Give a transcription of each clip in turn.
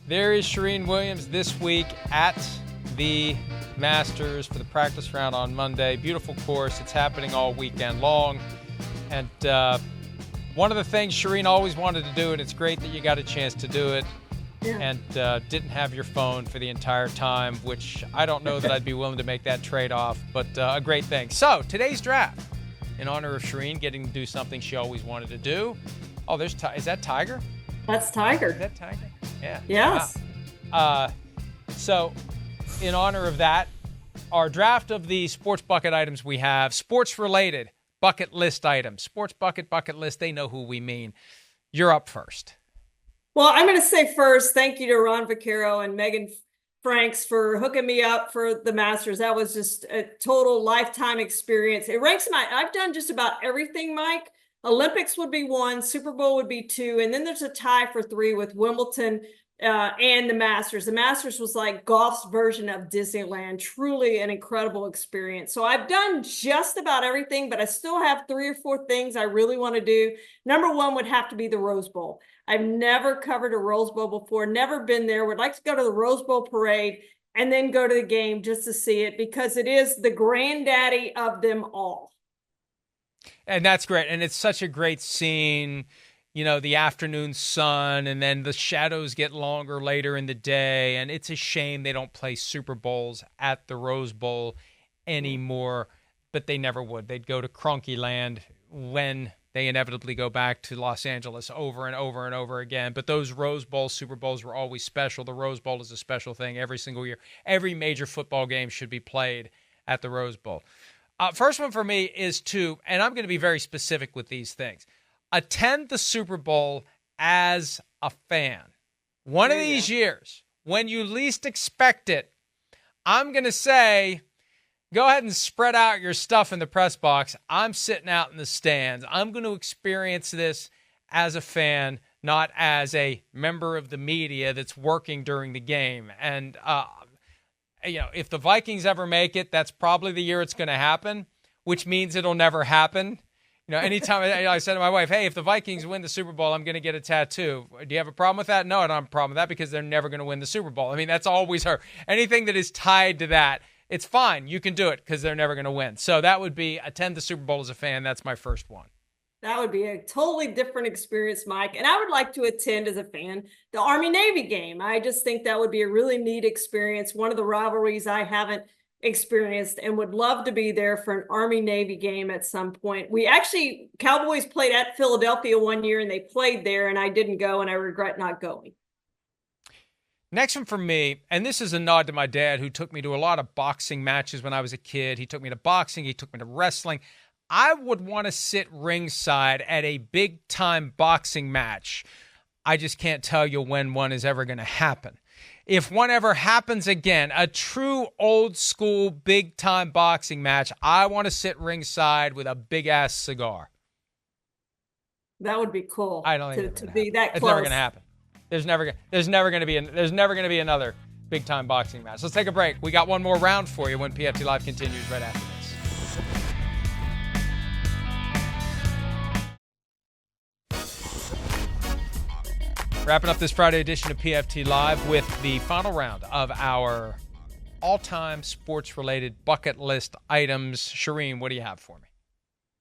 There is Charean Williams this week at the Masters for the practice round on Monday. Beautiful course. It's happening all weekend long. And one of the things Charean always wanted to do, and it's great that you got a chance to do it, and didn't have your phone for the entire time, which I don't know that I'd be willing to make that trade-off, but a great thing. So, today's draft, in honor of Charean getting to do something she always wanted to do. Oh, is that Tiger? That's Tiger. Is that Tiger? Yeah. Yes. Wow. So, in honor of that, our draft of the sports bucket items we have, sports-related bucket list items. Sports bucket list, they know who we mean. You're up first. Well, I'm going to say first, thank you to Ron Vaccaro and Megan Franks for hooking me up for the Masters. That was just a total lifetime experience. It ranks I've done just about everything, Mike. Olympics would be 1, Super Bowl would be 2, and then there's a tie for 3 with Wimbledon and the Masters. The Masters was like golf's version of Disneyland, truly an incredible experience. So I've done just about everything, but I still have 3 or 4 things I really want to do. Number 1 would have to be the Rose Bowl. I've never covered a Rose Bowl before, never been there. Would like to go to the Rose Bowl parade and then go to the game just to see it, because it is the granddaddy of them all. And that's great. And it's such a great scene, you know, the afternoon sun, and then the shadows get longer later in the day. And it's a shame they don't play Super Bowls at the Rose Bowl anymore, but they never would. They'd go to Cronky Land when they inevitably go back to Los Angeles over and over and over again. But those Rose Bowl, Super Bowls were always special. The Rose Bowl is a special thing every single year. Every major football game should be played at the Rose Bowl. First one for me is to, and I'm going to be very specific with these things, attend the Super Bowl as a fan. One of these years, when you least expect it, I'm going to say, go ahead and spread out your stuff in the press box. I'm sitting out in the stands. I'm going to experience this as a fan, not as a member of the media that's working during the game. And, you know, if the Vikings ever make it, that's probably the year it's going to happen, which means it'll never happen. You know, anytime I said to my wife, hey, if the Vikings win the Super Bowl, I'm going to get a tattoo. Do you have a problem with that? No, I don't have a problem with that, because they're never going to win the Super Bowl. I mean, that's always her. Anything that is tied to that, it's fine. You can do it because they're never going to win. So that would be attend the Super Bowl as a fan. That's my first one. That would be a totally different experience, Mike. And I would like to attend as a fan the Army-Navy game. I just think that would be a really neat experience. One of the rivalries I haven't experienced, and would love to be there for an Army-Navy game at some point. Cowboys played at Philadelphia one year and they played there, and I didn't go, and I regret not going. Next one for me, and this is a nod to my dad, who took me to a lot of boxing matches when I was a kid. He took me to boxing. He took me to wrestling. I would want to sit ringside at a big-time boxing match. I just can't tell you when one is ever going to happen. If one ever happens again, a true old-school big-time boxing match, I want to sit ringside with a big-ass cigar. That would be cool. I don't think to be that close. It's never going to happen. There's never going to be another big-time boxing match. Let's take a break. We got one more round for you when PFT Live continues right after this. Wrapping up this Friday edition of PFT Live with the final round of our all-time sports-related bucket list items. Charean, what do you have for me?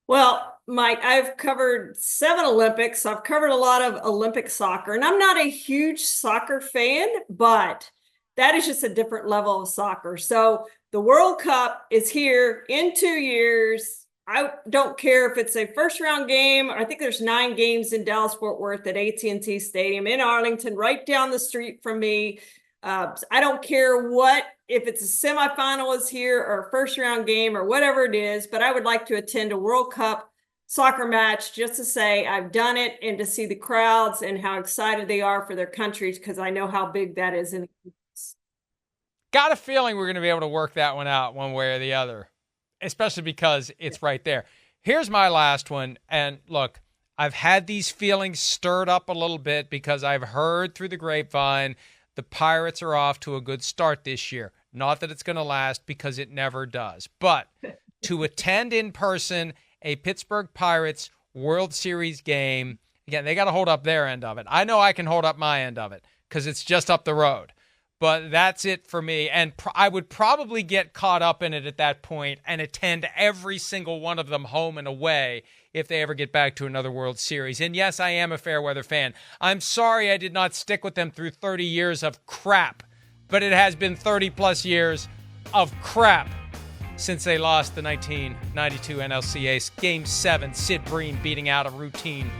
Well, Mike, I've covered 7 Olympics. I've covered a lot of Olympic soccer, and I'm not a huge soccer fan, but that is just a different level of soccer. So the World Cup is here in 2 years. I don't care if it's a first-round game. I think there's 9 games in Dallas-Fort Worth at AT&T Stadium in Arlington, right down the street from me. I don't care if it's a semifinal is here or a first-round game or whatever it is, but I would like to attend a World Cup soccer match just to say I've done it, and to see the crowds and how excited they are for their countries, because I know how big that is. Got a feeling we're going to be able to work that one out one way or the other, especially because it's right there. Here's my last one. And look, I've had these feelings stirred up a little bit because I've heard through the grapevine the Pirates are off to a good start this year. Not that it's going to last, because it never does. But to attend in person a Pittsburgh Pirates World Series game, again, they got to hold up their end of it. I know I can hold up my end of it. because it's just up the road. But that's it for me. And I would probably get caught up in it at that point and attend every single one of them home and away if they ever get back to another World Series. And yes, I am a fair weather fan. I'm sorry I did not stick with them through 30 years of crap, but it has been 30 plus years of crap since they lost the 1992 NLCS Game 7. Sid Bream beating out a routine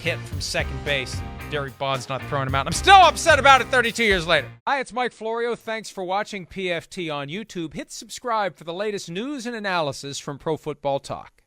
hit from second base. Derek Bond's not throwing him out. I'm still upset about it 32 years later. Hi, it's Mike Florio. Thanks for watching PFT on YouTube. Hit subscribe for the latest news and analysis from Pro Football Talk.